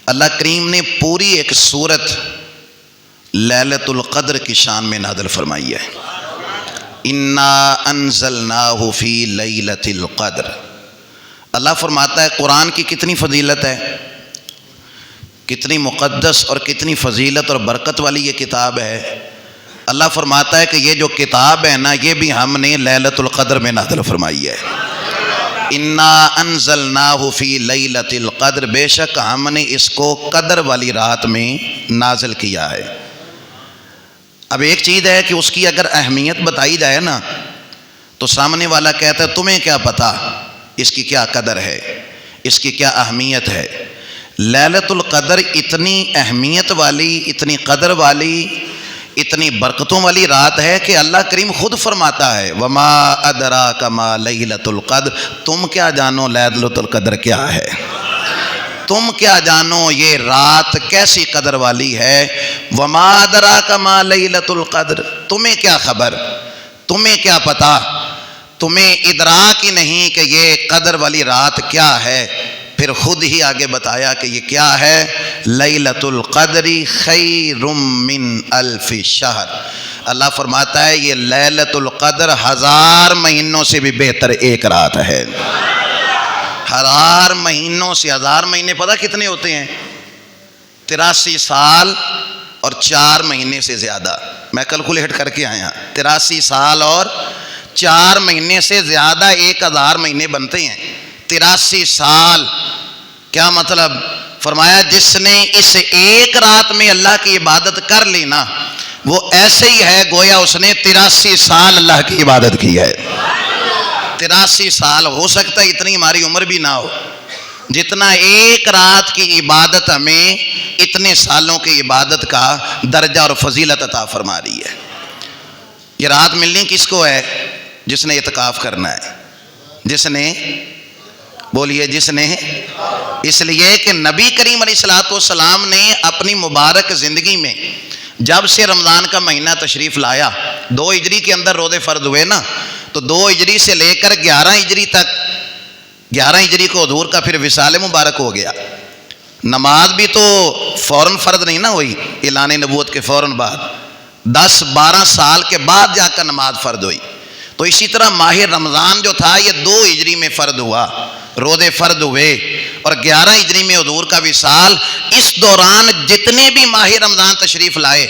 اللہ کریم نے پوری ایک سورت لیلۃ القدر کی شان میں نازل فرمائی ہے. انا انزلناہ فی لیلۃ القدر. اللہ فرماتا ہے قرآن کی کتنی فضیلت ہے، کتنی مقدس اور کتنی فضیلت اور برکت والی یہ کتاب ہے. اللہ فرماتا ہے کہ یہ جو کتاب ہے نا، یہ بھی ہم نے لیلۃ القدر میں نازل فرمائی ہے. انا انزلناہ فی لیلۃ القدر، بے شک ہم نے اس کو قدر والی رات میں نازل کیا ہے. اب ایک چیز ہے کہ اس کی اگر اہمیت بتائی جائے نا تو سامنے والا کہتا ہے تمہیں کیا پتا اس کی کیا قدر ہے، اس کی کیا اہمیت ہے. لیلۃ القدر اتنی اہمیت والی، اتنی قدر والی، اتنی برکتوں والی رات ہے کہ اللہ کریم خود فرماتا ہے وما ادراک ما لیلۃ القدر، تم کیا جانو لیلۃ القدر کیا ہے، تم کیا جانو یہ رات کیسی قدر والی ہے. وما ادراک ما لیلۃ القدر، تمہیں کیا خبر، تمہیں کیا پتا، تمہیں ادراک ہی نہیں کہ یہ قدر والی رات کیا ہے. پھر خود ہی آگے بتایا کہ یہ کیا ہے، لیلۃ القدر خیر من الف شہر. اللہ فرماتا ہے یہ لیلۃ القدر 1000 مہینوں سے بھی بہتر ایک رات ہے. 1000 مہینوں سے، 1000 مہینے پتہ کتنے ہوتے ہیں؟ 83 سال اور 4 مہینے سے زیادہ. میں کیلکولیٹ کر کے آیا، 83 سال اور 4 مہینے سے زیادہ 1000 مہینے بنتے ہیں. 83 سال کیا مطلب؟ فرمایا جس نے اس ایک رات میں اللہ کی عبادت کر لی نا، وہ ایسے ہی ہے گویا اس نے 83 سال اللہ کی عبادت کی ہے. 83 سال، ہو سکتا ہے اتنی ہماری عمر بھی نہ ہو جتنا ایک رات کی عبادت ہمیں اتنے سالوں کی عبادت کا درجہ اور فضیلت عطا فرما رہی ہے. یہ رات ملنی کس کو ہے؟ جس نے اعتکاف کرنا ہے. جس نے، بولیے جس نے. اس لیے کہ نبی کریم علیہ الصلوۃ والسلام نے اپنی مبارک زندگی میں جب سے رمضان کا مہینہ تشریف لایا، 2 ہجری کے اندر روزے فرض ہوئے نا، تو 2 ہجری سے لے کر 11 ہجری تک، 11 ہجری کو حضور کا پھر وصال مبارک ہو گیا. نماز بھی تو فوراً فرض نہیں نہ ہوئی، اعلان نبوت کے فوراً بعد 10-12 سال کے بعد جا کر نماز فرض ہوئی. تو اسی طرح ماہ رمضان جو تھا یہ 2 ہجری میں فرض ہوا، روزے فرض ہوئے، اور 11 ہجری میں حضور کا وصال. اس دوران جتنے بھی ماہ رمضان تشریف لائے،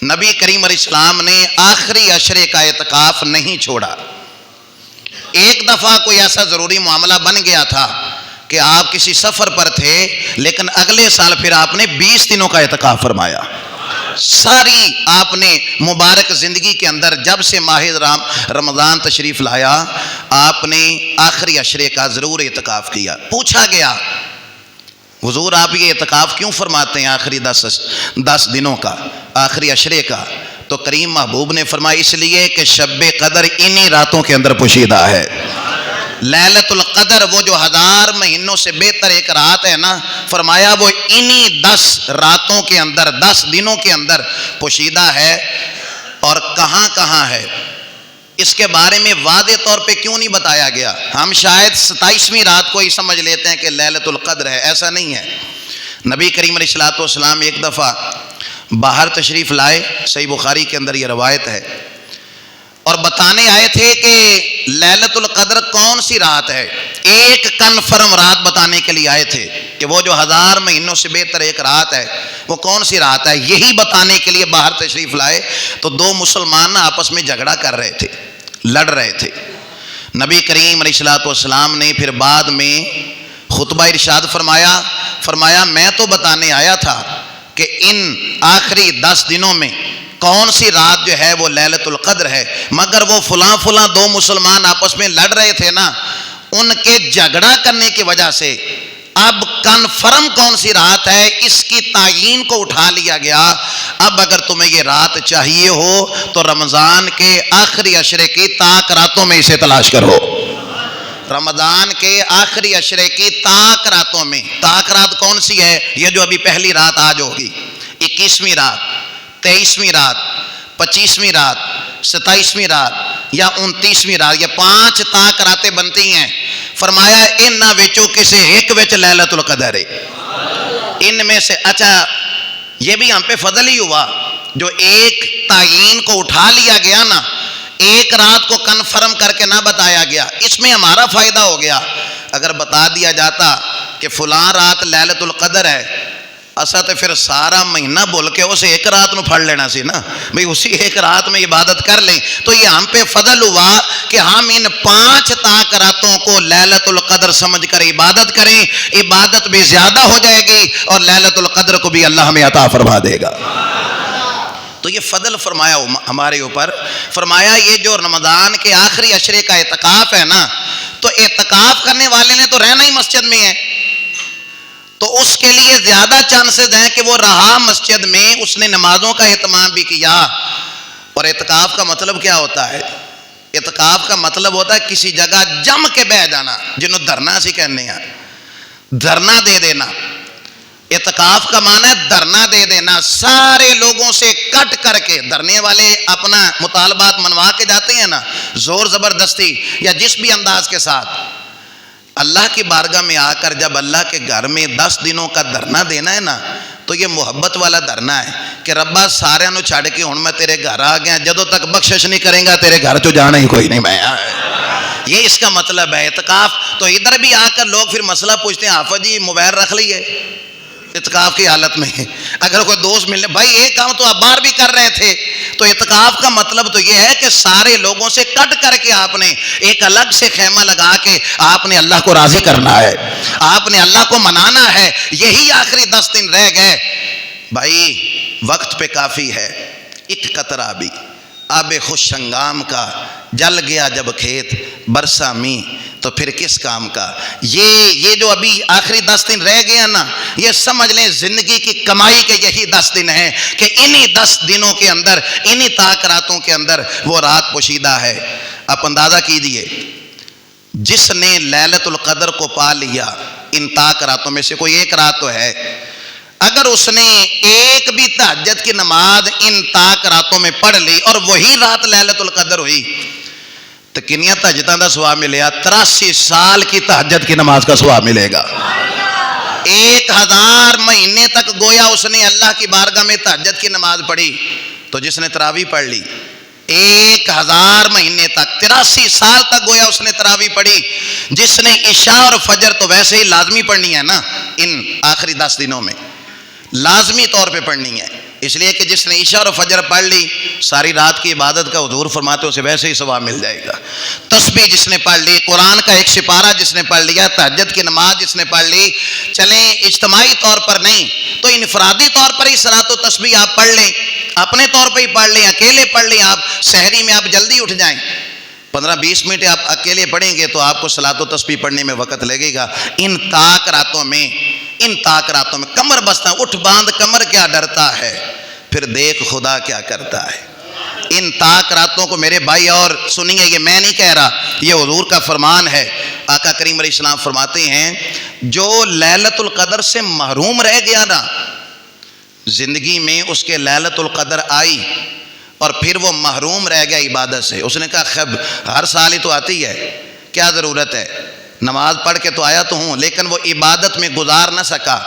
نبی کریم علیہ السلام نے آخری عشرے کا اعتکاف نہیں چھوڑا. ایک دفعہ کوئی ایسا ضروری معاملہ بن گیا تھا کہ آپ کسی سفر پر تھے، لیکن اگلے سال پھر آپ نے 20 دنوں کا اعتکاف فرمایا. ساری آپ نے مبارک زندگی کے اندر جب سے ماہ رمضان تشریف لایا، آپ نے آخری عشرے کا ضرور اعتکاف کیا. پوچھا گیا حضور آپ یہ اعتکاف کیوں فرماتے ہیں آخری 10 دنوں کا، آخری عشرے کا؟ تو کریم محبوب نے فرمایا اس لیے کہ شب قدر انہی راتوں کے اندر پوشیدہ ہے. لیلۃ القدر وہ جو 1000 مہینوں سے بہتر ایک رات ہے نا، فرمایا وہ انہی 10 راتوں کے اندر، 10 دنوں کے اندر پوشیدہ ہے. اور کہاں کہاں ہے اس کے بارے میں واضح طور پہ کیوں نہیں بتایا گیا؟ ہم شاید 27ویں رات کو ہی سمجھ لیتے ہیں کہ لیلۃ القدر ہے، ایسا نہیں ہے. نبی کریم علیہ الصلوۃ والسلام ایک دفعہ باہر تشریف لائے، صحیح بخاری کے اندر یہ روایت ہے، اور بتانے آئے تھے کہ لیلۃ القدر کون سی رات ہے. ایک کنفرم رات بتانے کے لیے آئے تھے کہ وہ جو 1000 مہینوں سے بہتر ایک رات ہے وہ کون سی رات ہے. یہی بتانے کے لیے باہر تشریف لائے تو 2 مسلمان آپس میں جھگڑا کر رہے تھے، لڑ رہے تھے. نبی کریم علیہ الصلوۃ والسلام نے پھر بعد میں خطبہ ارشاد فرمایا میں تو بتانے آیا تھا کہ ان آخری 10 دنوں میں کون سی رات جو ہے وہ لیلۃ القدر ہے، مگر وہ فلاں 2 مسلمان آپس میں لڑ رہے تھے نا، ان کے جھگڑا کرنے کی وجہ سے اب کنفرم کون سی رات ہے اس کی تعیین کو اٹھا لیا گیا. اب اگر تمہیں یہ رات چاہیے ہو تو رمضان کے آخری عشرے کی طاق راتوں میں اسے تلاش کرو. رمضان کے آخری عشرے کی طاق راتوں میں. طاق رات کون سی ہے؟ یہ جو ابھی پہلی رات آج ہوگی، 21ویں رات، 23ویں رات، 25ویں رات، 27ویں رات یا 29ویں رات، یہ 5 طاق راتیں بنتی ہیں. فرمایا ان وچوں کسے ایک وچ لیلۃ القدر ہے. ان میں سے اچھا یہ بھی ہم پہ فضل ہی ہوا جو ایک تعین کو اٹھا لیا گیا نا، ایک رات کو کنفرم کر کے نہ بتایا گیا، اس میں ہمارا فائدہ ہو گیا۔ اگر بتا دیا جاتا کہ فلاں رات لیلۃ القدر ہے، اسا تو پھر سارا مہینہ بول کے اسے ایک رات نو پڑھ لینا سی نا، بھئی اسی ایک رات میں عبادت کر لیں۔ تو یہ ہم پہ فضل ہوا کہ ہم ان 5 طاق راتوں کو لیلۃ القدر سمجھ کر عبادت کریں، عبادت بھی زیادہ ہو جائے گی اور لیلۃ القدر کو بھی اللہ ہمیں عطا فرما دے گا۔ تو یہ فضل فرمایا ہمارے اوپر، فرمایا یہ جو رمضان کے آخری عشرے کا اعتکاف ہے نا، تو اعتکاف کرنے والے نے تو رہنا ہی مسجد میں ہے، تو اس کے لیے زیادہ چانسز ہیں کہ وہ رہا مسجد میں، اس نے نمازوں کا اہتمام بھی کیا۔ اور اعتکاف کا مطلب کیا ہوتا ہے؟ اعتکاف کا مطلب ہوتا ہے کسی جگہ جم کے بیٹھ جانا، جنہوں دھرنا سی کہنے ہیں، دھرنا دے دینا۔ اعتکاف کا معنی ہے دھرنا دے دینا، سارے لوگوں سے کٹ کر کے۔ دھرنے والے اپنا مطالبات منوا کے جاتے ہیں نا، زور زبردستی یا جس بھی انداز کے ساتھ، اللہ کی بارگاہ میں آ کر جب اللہ کے گھر میں 10 دنوں کا دھرنا دینا ہے نا، تو یہ محبت والا دھرنا ہے کہ ربا سارے نو چھڑ کے ہن میں تیرے گھر آ گیا، جدوں تک بخشش نہیں کریں گا تیرے گھر تو جانا ہی کوئی نہیں میں۔ یہ اس کا مطلب ہے اعتکاف۔ تو ادھر بھی آ کر لوگ پھر مسئلہ پوچھتے ہیں، حافظ جی موبائل رکھ لیے اعتکاف کی حالت میں؟ اگر کوئی دوست ملنے، بھائی ایک کام تو آپ باہر بھی کر رہے تھے۔ تو اعتکاف کا مطلب تو یہ ہے کہ سارے لوگوں سے کٹ کر کے آپ نے ایک الگ سے خیمہ لگا کے آپ نے اللہ کو راضی کرنا ہے، آپ نے اللہ کو منانا ہے۔ یہی آخری 10 دن رہ گئے بھائی، وقت پہ کافی ہے۔ ایک قطرہ بھی آب خوش ہنگام کا، جل گیا جب کھیت برسا می تو پھر کس کام کا۔ یہ جو ابھی آخری 10 دن رہ گیا نا، یہ سمجھ لیں زندگی کی کمائی کے یہی 10 دن ہیں کہ انہی 10 دنوں کے اندر، انہی طاق راتوں کے اندر وہ رات پوشیدہ ہے۔ آپ اندازہ کیجئے، جس نے لیلۃ القدر کو پا لیا ان طاق راتوں میں سے کوئی ایک رات تو ہے، اگر اس نے ایک بھی تہجد کی نماز ان طاق راتوں میں پڑھ لی اور وہی رات لیلۃ القدر ہوئی تو کنیا تہجداں دا ثواب ملے گا؟ 83 سال کی تہجد کی نماز کا ثواب ملے گا۔ 1000 مہینے تک گویا اس نے اللہ کی بارگاہ میں تہجد کی نماز پڑھی۔ تو جس نے تراویح پڑھ لی 1000 مہینے تک، 83 سال تک گویا اس نے تراویح پڑھی۔ جس نے عشاء اور فجر تو ویسے ہی لازمی پڑھنی ہے نا، ان آخری 10 دنوں میں لازمی طور پہ پڑھنی ہے، اس لیے کہ جس نے عشاء اور فجر پڑھ لی ساری رات کی عبادت کا حضور فرماتے اسے ویسے ہی ثواب مل جائے گا۔ تسبیح جس نے پڑھ لی، قرآن کا ایک سپارہ جس نے پڑھ لیا، تہجد کی نماز جس نے پڑھ لی، چلیں اجتماعی طور پر نہیں تو انفرادی طور پر ہی صلاۃ و تسبیح آپ پڑھ لیں، اپنے طور پہ ہی پڑھ لیں، اکیلے پڑھ لیں۔ آپ سحری میں آپ جلدی اٹھ جائیں، 15-20 منٹ آپ اکیلے پڑھیں گے تو آپ کو صلاۃ و تسبیح پڑھنے میں وقت لگے گا۔ ان طاق راتوں میں کمر بستہ، اٹھ باندھ کمر کیا ڈرتا ہے، پھر دیکھ خدا کیا کرتا ہے۔ ان طاق راتوں کو میرے بھائی، اور سنیے یہ میں نہیں کہہ رہا، یہ حضور کا فرمان ہے۔ آقا کریم علیہ السلام فرماتے ہیں جو لیلۃ القدر سے محروم رہ گیا نا، زندگی میں اس کے لیلۃ القدر آئی اور پھر وہ محروم رہ گیا عبادت سے، اس نے کہا خب ہر سال ہی تو آتی ہے، کیا ضرورت ہے، نماز پڑھ کے تو آیا تو ہوں، لیکن وہ عبادت میں گزار نہ سکا۔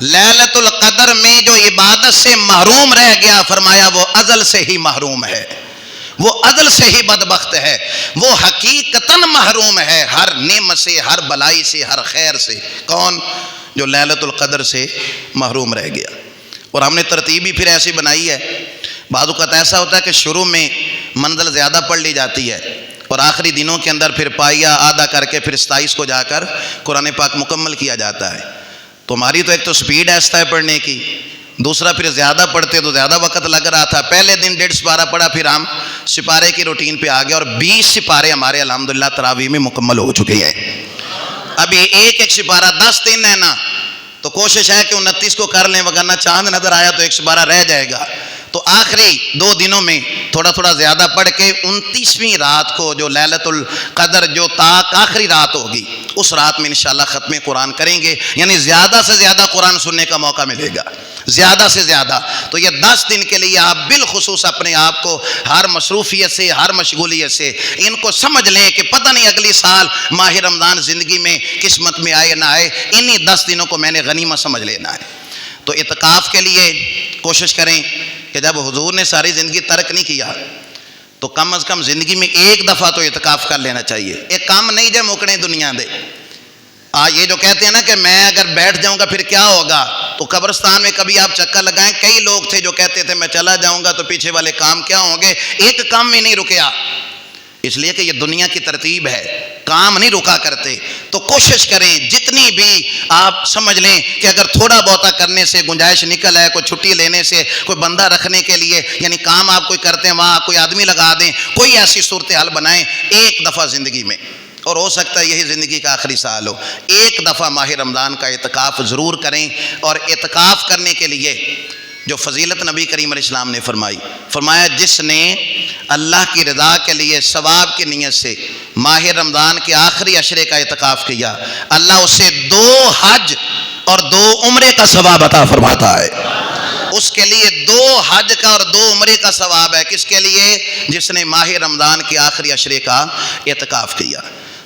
لیلۃ القدر میں جو عبادت سے محروم رہ گیا، فرمایا وہ ازل سے ہی محروم ہے، وہ ازل سے ہی بدبخت ہے، وہ حقیقتاً محروم ہے ہر نعمت سے، ہر بلائی سے، ہر خیر سے۔ کون؟ جو لیلۃ القدر سے محروم رہ گیا۔ اور ہم نے ترتیب بھی پھر ایسی بنائی ہے، بعض اوقات ایسا ہوتا ہے کہ شروع میں منزل زیادہ پڑھ لی جاتی ہے اور آخری دنوں کے اندر پھر پائیا آدھا کر کے پھر 27 کو جا کر قرآن پاک مکمل کیا جاتا ہے۔ تو ہماری تو ایک تو سپیڈ ایسا ہے پڑھنے کی، دوسرا پھر زیادہ پڑھتے تو زیادہ وقت لگ رہا تھا۔ پہلے دن 1.5 سپارہ پڑھا، پھر ہم سپارے کی روٹین پہ آ گئے اور 20 سپارے ہمارے الحمدللہ تراویح میں مکمل ہو چکے ہیں۔ ابھی ایک سپارہ 10 دن ہے نا، تو کوشش ہے کہ 29 کو کر لیں، وگرنہ چاند نظر آیا تو ایک سپارہ رہ جائے گا۔ تو آخری 2 دنوں میں تھوڑا تھوڑا زیادہ پڑھ کے 29ویں رات کو جو لیلۃ القدر جو طاق آخری رات ہوگی، اس رات میں انشاءاللہ ختم قرآن کریں گے، یعنی زیادہ سے زیادہ قرآن سننے کا موقع ملے گا، زیادہ سے زیادہ۔ تو یہ 10 دن کے لیے آپ بالخصوص اپنے آپ کو ہر مصروفیت سے، ہر مشغولیت سے ان کو سمجھ لیں کہ پتہ نہیں اگلی سال ماہ رمضان زندگی میں قسمت میں آئے نہ آئے، انہی 10 دنوں کو میں نے غنیمت سمجھ لینا ہے۔ تو اعتکاف کے لیے کوشش کریں کہ جب حضور نے ساری زندگی ترک نہیں کیا تو کم از کم زندگی میں ایک دفعہ تو اعتکاف کر لینا چاہیے. ایک کام نہیں جے مکنے دنیا دے. یہ جو کہتے ہیں نا کہ میں اگر بیٹھ جاؤں گا پھر کیا ہوگا, تو قبرستان میں کبھی آپ چکر لگائیں, کئی لوگ تھے جو کہتے تھے میں چلا جاؤں گا تو پیچھے والے کام کیا ہوں گے, ایک کام میں نہیں رکیا, اس لیے کہ یہ دنیا کی ترتیب ہے, کام نہیں رکا کرتے. تو کوشش کریں جتنی بھی آپ سمجھ لیں کہ اگر تھوڑا بہتا کرنے سے گنجائش نکل ہے, کوئی چھٹی لینے سے, کوئی بندہ رکھنے کے لیے, یعنی کام آپ کوئی کرتے ہیں وہاں کوئی آدمی لگا دیں, کوئی ایسی صورتحال بنائیں ایک دفعہ زندگی میں, اور ہو سکتا ہے یہی زندگی کا آخری سال ہو, ایک دفعہ ماہ رمضان کا اعتکاف ضرور کریں. اور اعتکاف کرنے کے لیے جو فضیلت نبی کریم علیہ السلام نے فرمایا جس نے اللہ کی رضا کے لیے ثواب کی نیت سے ماہ رمضان کے آخری عشرے کا اعتکاف کیا, اللہ اسے 2 حج اور 2 عمرے کا ثواب عطا فرماتا ہے. اس کے لیے 2 حج کا اور 2 عمرے کا ثواب ہے. کس کے لیے؟ جس نے ماہ رمضان کے آخری عشرے کا اعتکاف کیا.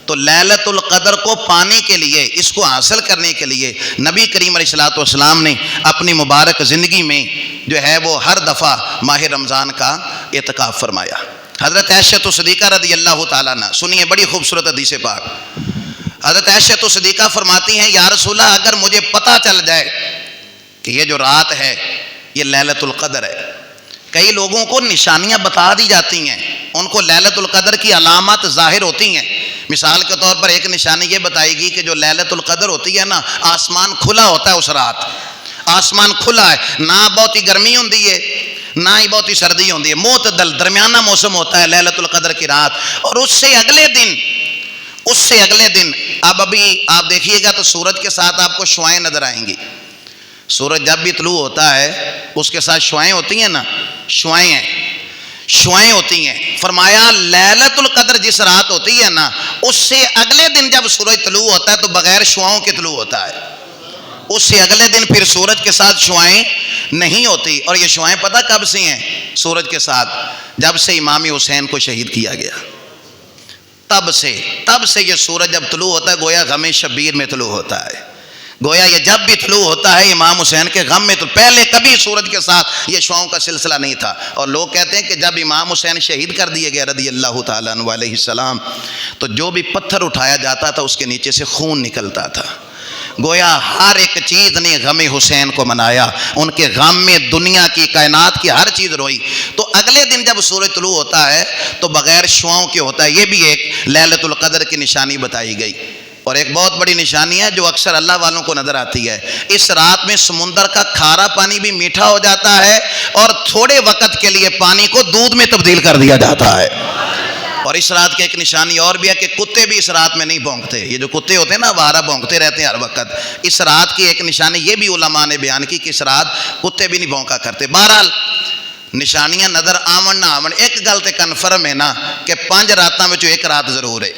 تو لیلۃ القدر کو پانے کے لیے, اس کو حاصل کرنے کے لیے نبی کریم علیہ الصلوۃ والسلام نے اپنی مبارک زندگی میں جو ہے وہ ہر دفعہ ماہ رمضان کا اعتکاف فرمایا. حضرت عائشہ صدیقہ رضی اللہ تعالیٰ عنہ, سنیے بڑی خوبصورت حدیث پاک. حضرت عائشہ صدیقہ فرماتی ہیں یا رسول اللہ اگر مجھے پتہ چل جائے کہ یہ جو رات ہے یہ لیلۃ القدر ہے, کئی لوگوں کو نشانیاں بتا دی جاتی ہیں, ان کو لیلۃ القدر کی علامات ظاہر ہوتی ہیں. مثال کے طور پر ایک نشانی یہ بتائے گی کہ جو لیلۃ القدر ہوتی ہے نا, آسمان کھلا ہوتا ہے اس رات, آسمان کھلا ہے, نہ بہت ہی گرمی ہوتی ہے نہ ہی بہت ہی سردی ہوتی ہے, معتدل درمیانہ موسم ہوتا ہے لیلۃ القدر کی رات. اور اس سے اگلے دن ابھی آپ دیکھیے گا تو سورج کے ساتھ آپ کو شعائیں نظر آئیں گی. سورج جب بھی طلوع ہوتا ہے اس کے ساتھ شعائیں ہوتی ہیں نا, شعائیں ہوتی ہیں. فرمایا لیلۃ القدر جس رات ہوتی ہے نا, اس سے اگلے دن جب سورج طلوع ہوتا ہے تو بغیر شعاؤں کے طلوع ہوتا ہے. اس سے اگلے دن پھر سورج کے ساتھ شعائیں نہیں ہوتی. اور یہ شعائیں پتہ کب سے ہیں سورج کے ساتھ؟ جب سے امام حسین کو شہید کیا گیا, تب سے یہ سورج جب طلوع ہوتا ہے گویا غم شبیر میں طلوع ہوتا ہے. گویا یہ جب بھی طلوع ہوتا ہے امام حسین کے غم میں, تو پہلے کبھی سورج کے ساتھ یہ شعاؤں کا سلسلہ نہیں تھا. اور لوگ کہتے ہیں کہ جب امام حسین شہید کر دیے گئے رضی اللہ تعالیٰ عنہ علیہ السلام, تو جو بھی پتھر اٹھایا جاتا تھا اس کے نیچے سے خون نکلتا تھا. گویا ہر ایک چیز نے غم حسین کو منایا, ان کے غم میں دنیا کی کائنات کی ہر چیز روئی. تو اگلے دن جب سورج طلوع ہوتا ہے تو بغیر شعاؤں کے ہوتا ہے. یہ بھی ایک لیلۃ القدر کی نشانی بتائی گئی. اور ایک بہت بڑی نشانی ہے جو اکثر اللہ والوں کو نظر آتی ہے, اس رات میں سمندر کا کھارا پانی بھی میٹھا ہو جاتا ہے اور تھوڑے وقت کے لیے پانی کو دودھ میں تبدیل کر دیا جاتا ہے. اور اس رات کی ایک نشانی اور بھی ہے کہ کتے بھی اس رات میں نہیں بھونکتے. یہ جو کتے ہوتے ہیں نا آوارہ بھونکتے رہتے ہیں ہر وقت. اس رات کی ایک نشانی یہ بھی علماء نے بیان کی کہ اس رات کتے بھی نہیں بھونکا کرتے. بہرحال نشانیاں نظر آون نہ آون, ایک گل تے کنفرم ہے نا کہ 5 راتاں میں ایک رات ضرور ہے.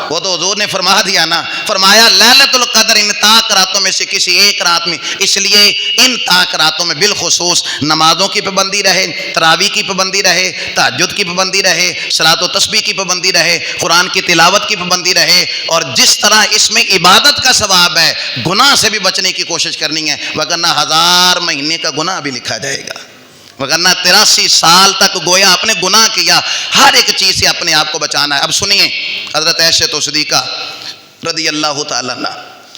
وہ تو حضور نے فرما دیا نا, فرمایا لیلۃ القدر ان طاق راتوں میں سے کسی ایک رات میں. اس لیے ان طاق راتوں میں بالخصوص نمازوں کی پابندی رہے, تراویح کی پابندی رہے, تہجد کی پابندی رہے, صلاۃ و تسبیح کی پابندی رہے, قرآن کی تلاوت کی پابندی رہے. اور جس طرح اس میں عبادت کا ثواب ہے, گناہ سے بھی بچنے کی کوشش کرنی ہے, وگرنہ 1000 مہینے کا گناہ بھی لکھا جائے گا. وگرنہ 83 سال تک گویا اپنے گناہ کیا, ہر ایک چیز سے اپنے آپ کو بچانا ہے. اب سنیے حضرت عائشہ صدیقہ رضی اللہ تعالیٰ عنہ,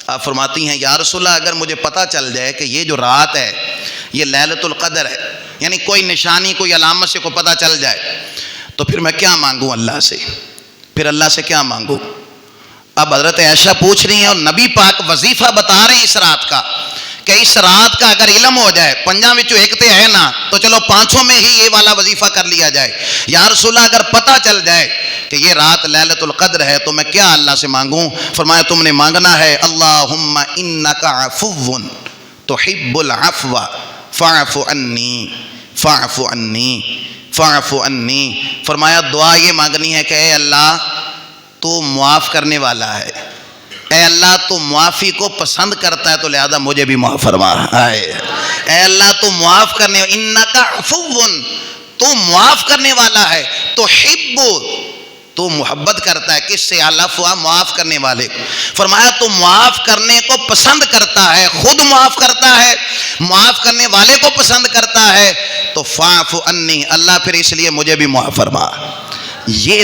آپ فرماتی ہیں یا رسول اللہ اگر مجھے پتہ چل جائے کہ یہ جو رات ہے یہ لیلۃ القدر ہے, یعنی کوئی نشانی کوئی علامت سے کو پتہ چل جائے, تو پھر میں کیا مانگوں اللہ سے؟ پھر اللہ سے کیا مانگوں؟ اب حضرت عائشہ پوچھ رہی ہیں اور نبی پاک وظیفہ بتا رہے ہیں اس رات کا, کہ اس رات کا اگر علم ہو جائے, 5 وچوں ایک تے ہے نا, تو چلو 5 میں ہی یہ والا وظیفہ کر لیا جائے. یا رسول اللہ اگر پتہ چل جائے کہ یہ رات لیلۃ القدر ہے تو میں کیا اللہ سے مانگوں؟ فرمایا تم نے مانگنا ہے اللہم انک عفو تحب العفو فاعف عنی فاعف عنی فاعف عنی. فرمایا دعا یہ مانگنی ہے کہ اے اللہ تو معاف کرنے والا ہے, اے اللہ تو معافی کو پسند کرتا ہے, تو لہذا مجھے بھی معاف فرما. اے اللہ تو معاف کرنے, انک عفو تو معاف کرنے والا ہے, تو حب تو محبت کرتا ہے کس سے؟ العفو معاف کرنے والے. فرمایا تو معاف کرنے کو پسند کرتا ہے, خود معاف کرتا ہے معاف کرنے والے کو پسند کرتا ہے تو فاعف عنی، اللہ پھر اس لیے مجھے بھی معاف فرما۔ یہ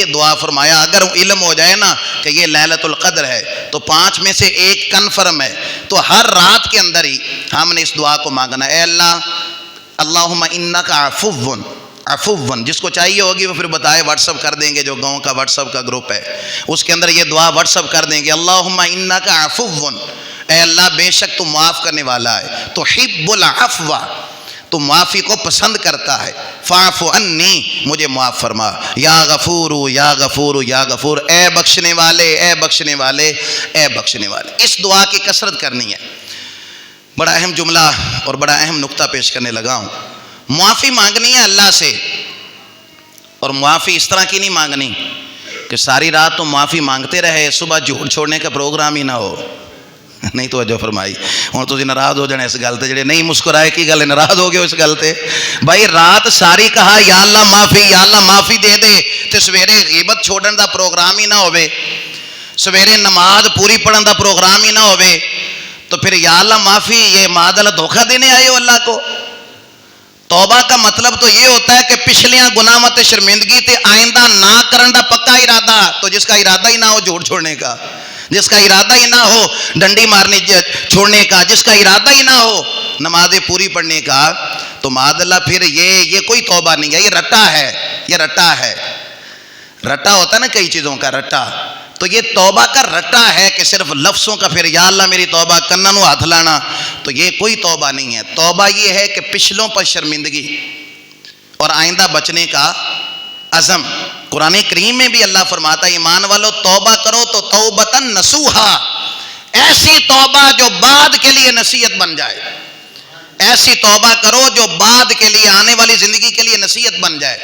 دعا فرمایا اگر علم ہو جائے نا کہ یہ لیلۃ القدر ہے تو 5 میں سے 1 کنفرم ہے، تو ہر رات کے اندر ہی ہم نے اس دعا کو مانگنا، اے اللہ اللہم انک عفو، جس کو چاہیے ہوگی وہ پھر بتائے، واٹس اپ کر دیں گے، جو گاؤں کا واٹس اپ کا گروپ ہے اس کے اندر یہ دعا واٹس اپ کر دیں گے، اللہم انک عفو، اے اللہ بے شک تو معاف کرنے والا ہے، تحب العفو، تو معافی کو پسند کرتا ہے، فاعف عنی، مجھے معاف فرما، یا غفور یا غفور یا غفور، اے بخشنے والے اے بخشنے والے اے بخشنے والے۔ اس دعا کی کثرت کرنی ہے۔ بڑا اہم جملہ اور بڑا اہم نقطہ پیش کرنے لگا ہوں۔ معافی مانگنی ہے اللہ سے، اور معافی اس طرح کی نہیں مانگنی کہ ساری رات تو معافی مانگتے رہے، صبح جھوٹ چھوڑنے کا پروگرام ہی نہ ہو۔ نہیں توجہ فرمائی، ہوں تسی ناراض ہو جانے اس گل تے، جڑے نہیں مسکرائے کی گل ناراض ہو گئے اس گل تے۔ بھائی رات ساری کہا یا اللہ معافی دے دے، تے سویرے غیبت چھوڑن دا پروگرام ہی نہ ہوئے، سویرے نماز پوری پڑھن دا پروگرام ہی نہ ہوئے، تو پھر یا اللہ معافی، یہ معاذ اللہ دھوکہ دینے آئے ہو اللہ کو۔ توبہ کا مطلب تو یہ ہوتا ہے کہ پچھلیاں گناہ تے شرمندگی تے آئندہ نہ کرن دا پکا ارادہ، تو جس کا ارادہ ہی نہ ہو جھوٹ چھوڑنے کا، جس کا ارادہ ہی نہ ہو ڈنڈی مارنے چھوڑنے کا، جس کا ارادہ ہی نہ ہو نمازیں پوری پڑھنے کا، تو معاذ اللہ پھر یہ کوئی توبہ نہیں ہے، یہ رٹا ہے، یہ رٹا ہے۔ رٹا ہوتا ہے نا کئی چیزوں کا رٹا، تو یہ توبہ کا رٹا ہے کہ صرف لفظوں کا پھر یا اللہ میری توبہ کنن و ہاتھ لانا، تو یہ کوئی توبہ نہیں ہے۔ توبہ یہ ہے کہ پچھلوں پر شرمندگی اور آئندہ بچنے کا عزم۔ قرآن کریم میں بھی اللہ فرماتا ہے ایمان والو توبہ کرو تو توبۃ نصوحا، ایسی توبہ جو بعد کے لیے نصیحت بن جائے، ایسی توبہ کرو جو بعد کے لیے آنے والی زندگی کے لیے نصیحت بن جائے۔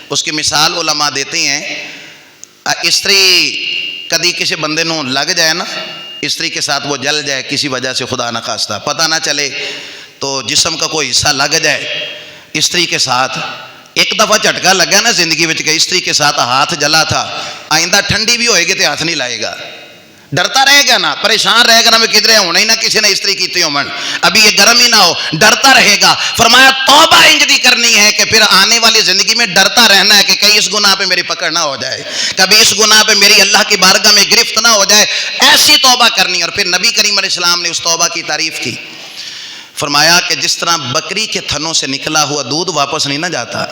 اس کی مثال علماء دیتے ہیں، استری کدی کسی بندے نو لگ جائے نا، استری کے ساتھ وہ جل جائے کسی وجہ سے، خدا نہ خواستہ پتہ نہ چلے، تو جسم کا کوئی حصہ لگ جائے استری کے ساتھ، ایک دفعہ جھٹکا لگا نا زندگی میں کہ استری کے ساتھ ہاتھ جلا تھا، آئندہ ٹھنڈی بھی ہوئے گی تو ہاتھ نہیں لائے گا، ڈرتا رہے گا نا، پریشان رہے گا نا، میں کدھر ہونا ہی نہ کسی نے استری کیتی ہو من، ابھی یہ گرم ہی نہ ہو، ڈرتا رہے گا۔ فرمایا توبہ انج دی کرنی ہے کہ پھر آنے والی زندگی میں ڈرتا رہنا ہے کہ کہیں اس گناہ پہ میری پکڑ نہ ہو جائے، کبھی اس گناہ پہ میری اللہ کی بارگاہ میں گرفت نہ ہو جائے، ایسی توبہ کرنی ہے۔ اور پھر نبی کریم علیہ السلام نے اس توبہ کی تعریف کی، فرمایا کہ جس طرح بکری کے تھنوں سے نکلا ہوا دودھ واپس نہیں نہ جاتا،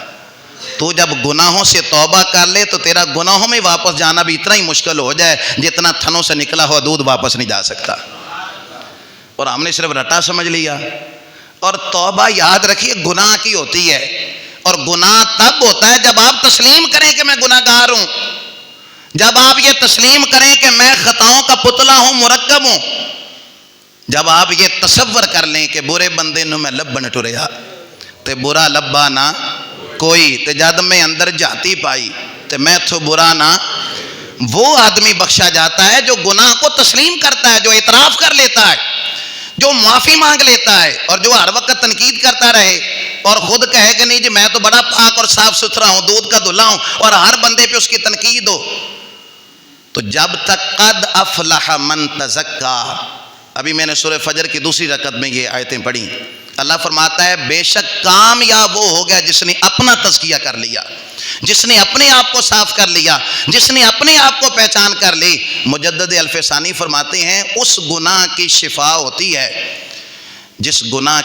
تو جب گناہوں سے توبہ کر لے تو تیرا گناہوں میں واپس جانا بھی اتنا ہی مشکل ہو جائے جتنا تھنوں سے نکلا ہوا دودھ واپس نہیں جا سکتا۔ اور ہم نے صرف رٹا سمجھ لیا۔ اور توبہ یاد رکھیے گناہ کی ہوتی ہے، اور گناہ تب ہوتا ہے جب آپ تسلیم کریں کہ میں گناہ گار ہوں، جب آپ یہ تسلیم کریں کہ میں خطاؤں کا پتلا ہوں، مرکب ہوں، جب آپ یہ تصور کر لیں کہ برے بندے نو میں لبن ٹریا تے برا لبا نہ کوئی، تے جد میں اندر جاتی پائی تے میں تھو برا نہ، وہ آدمی بخشا جاتا ہے جو گناہ کو تسلیم کرتا ہے، جو اعتراف کر لیتا ہے، جو معافی مانگ لیتا ہے، اور جو ہر وقت تنقید کرتا رہے اور خود کہے کہ نہیں جی میں تو بڑا پاک اور صاف ستھرا ہوں، دودھ کا دھلا ہوں، اور ہر بندے پہ اس کی تنقید ہو، تو جب تک قد افلح من تزکا، ابھی میں نے سورہ فجر کی دوسری رکعت میں یہ آیتیں پڑھی، اللہ فرماتا ہے بے شک کامیاب وہ ہو گیا جس نے اپنا تزکیہ کر لیا، جس نے اپنے آپ کو صاف کر لیا، جس نے اپنے آپ کو پہچان کر لی۔ مجدد الفسانی فرماتے ہیں اس گناہ کی شفا ہوتی ہے، اس گناہ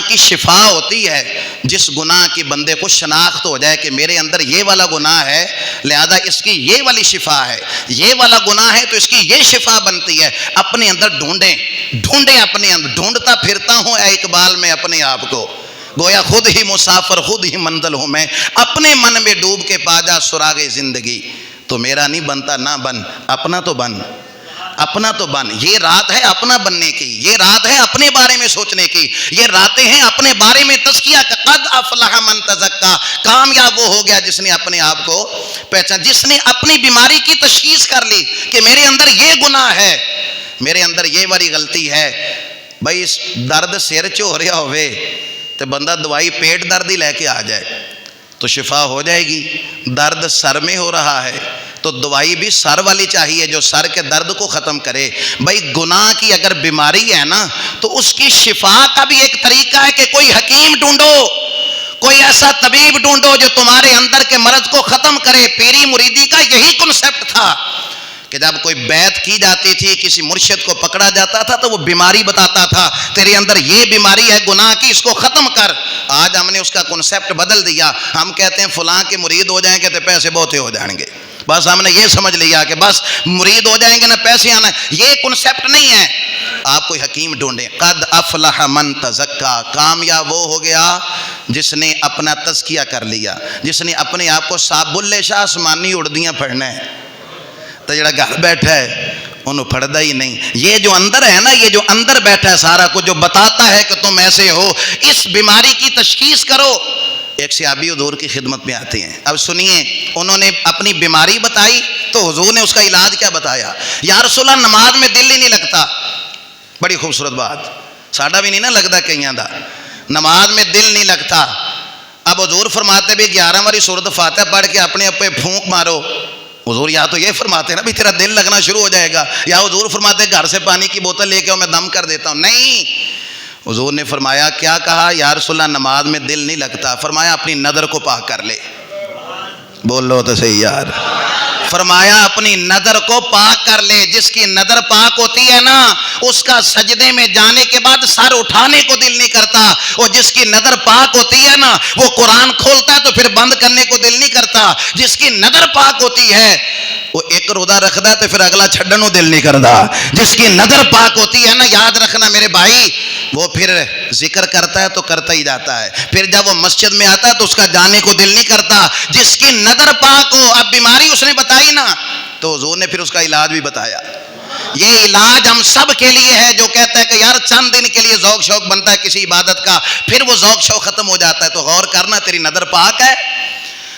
کی شفا ہوتی ہے جس گناہ کی بندے کو شناخت ہو جائے کہ میرے اندر یہ والا گناہ ہے، لہذا اس کی یہ والی شفا ہے، یہ والا گناہ ہے تو اس کی یہ شفا بنتی ہے۔ اپنے اندر ڈھونڈیں اپنے اندر، ڈھونڈتا پھرتا ہوں اے اقبال میں اپنے آپ کو، گویا خود ہی مسافر خود ہی منزل ہوں میں، اپنے من میں ڈوب کے پا جا سراغ زندگی، تو میرا نہیں بنتا نہ بن، اپنا تو بن، اپنا تو بن۔ یہ رات ہے اپنا بننے کی، یہ رات ہے اپنے بارے میں سوچنے کی، یہ راتیں ہیں اپنے بارے میں تزکیہ کا۔ قد افلح من تزکا، کامیاب وہ ہو گیا جس نے اپنے آپ کو پہچان، جس نے اپنی بیماری کی تشخیص کر لی کہ میرے اندر یہ گناہ ہے، میرے اندر یہ والی غلطی ہے۔ بھائی درد سر چ ہو رہا ہوئے تو بندہ دوائی پیٹ درد ہی لے کے آ جائے تو شفا ہو جائے گی، درد سر میں ہو رہا ہے تو دوائی بھی سر والی چاہیے جو سر کے درد کو ختم کرے. بھائی گناہ کی اگر بیماری ہے نا تو اس کی شفا کا بھی ایک طریقہ ہے کہ کوئی حکیم ڈھونڈو, کوئی ایسا طبیب ڈھونڈو جو تمہارے اندر کے مرض کو ختم کرے. پیری مریدی کا یہی کنسپٹ تھا کہ جب کوئی بیعت کی جاتی تھی, کسی مرشد کو پکڑا جاتا تھا تو وہ بیماری بتاتا تھا, تیرے اندر یہ بیماری ہے گناہ کی, اس کو ختم کر. آج ہم نے اس کا کنسپٹ بدل دیا. ہم کہتے ہیں فلاں کے مرید ہو جائیں گے تو پیسے بہتے ہو جائیں گے. بس ہم نے یہ سمجھ لیا کہ بس مرید ہو جائیں گے نا پیسے آنا. یہ کنسپٹ نہیں ہے. آپ کوئی حکیم ڈھونڈیں. قد افلح من تزکا, کامیاب وہ ہو گیا جس نے اپنا تزکیہ کر لیا, جس نے اپنے آپ کو صاحب بلے شاہ آسمانی اڑدیاں پڑھنا ہے. تو جڑا گھر بیٹھا ہے انہوں پڑھدا ہی نہیں. یہ جو اندر ہے نا, یہ جو اندر بیٹھا ہے سارا کچھ جو بتاتا ہے کہ تم ایسے ہو, اس بیماری کی تشخیص کرو. ایک صحابی حضور کی خدمت میں آتے ہیں. اب سنیے, انہوں نے اپنی بیماری بتائی تو حضور نے اس کا علاج کیا بتایا. یا رسول اللہ نماز میں دل ہی نہیں لگتا. بڑی خوبصورت بات, ساڈا بھی نہیں نا لگتا کئیاں دا, نماز میں دل نہیں لگتا. اب حضور فرماتے بھی 11 باری سورۃ فاتحہ پڑھ کے اپنے اوپر پھونک مارو. حضور یا تو یہ فرماتے ہیں نا بھی تیرا دل لگنا شروع ہو جائے گا, یا حضور فرماتے گھر سے پانی کی بوتل لے کے میں دم کر دیتا ہوں. نہیں, حضور نے فرمایا کیا کہا, یا رسول اللہ نماز میں دل نہیں لگتا. فرمایا اپنی نظر کو پاک کر لے. بولو تو صحیح یار. فرمایا اپنی نظر کو پاک کر لے. جس کی نظر پاک ہوتی ہے نا اس کا سجدے میں جانے کے بعد سر اٹھانے کو دل نہیں کرتا. اور جس کی نظر پاک ہوتی ہے نا وہ قرآن کھولتا ہے تو پھر بند کرنے کو دل نہیں کرتا. جس کی نظر پاک ہوتی ہے وہ ایک روزہ رکھتا ہے تو پھر اگلا چھڈن کو دل نہیں کرتا. جس کی نظر پاک ہوتی ہے نا, یاد رکھنا میرے بھائی, وہ پھر ذکر کرتا ہے تو کرتا ہی جاتا ہے. پھر جب وہ مسجد میں آتا ہے تو اس کا جانے کو دل نہیں کرتا. جس کی نظر پاک ہو. اب بیماری اس نے بتائی نا تو حضور نے پھر اس کا علاج بھی بتایا. یہ علاج ہم سب کے لیے ہے جو کہتا ہے کہ یار چند دن کے لیے ذوق شوق بنتا ہے کسی عبادت کا, پھر وہ ذوق شوق ختم ہو جاتا ہے. تو غور کرنا, تیری نظر پاک ہے,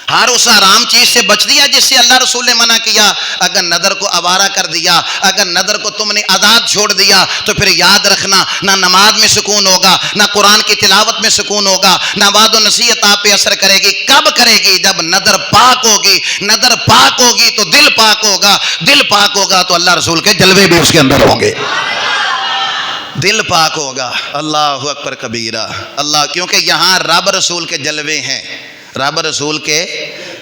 ہر اس حرام چیز سے بچ دیا جس سے اللہ رسول نے منع کیا. اگر نظر کو آوارہ کر دیا, اگر نظر کو تم نے آزاد چھوڑ دیا تو پھر یاد رکھنا نہ نماز میں سکون ہوگا, نہ قرآن کی تلاوت میں سکون ہوگا, نہ وعد و نصیحت آپ پہ اثر کرے گی. کب کرے گی؟ جب نظر پاک ہوگی. نظر پاک ہوگی تو دل پاک ہوگا, دل پاک ہوگا تو اللہ رسول کے جلوے بھی اس کے اندر ہوں گے. دل پاک ہوگا. اللہ اکبر کبیرہ. اللہ, کیونکہ یہاں رب رسول کے جلوے ہیں, رب رسول کے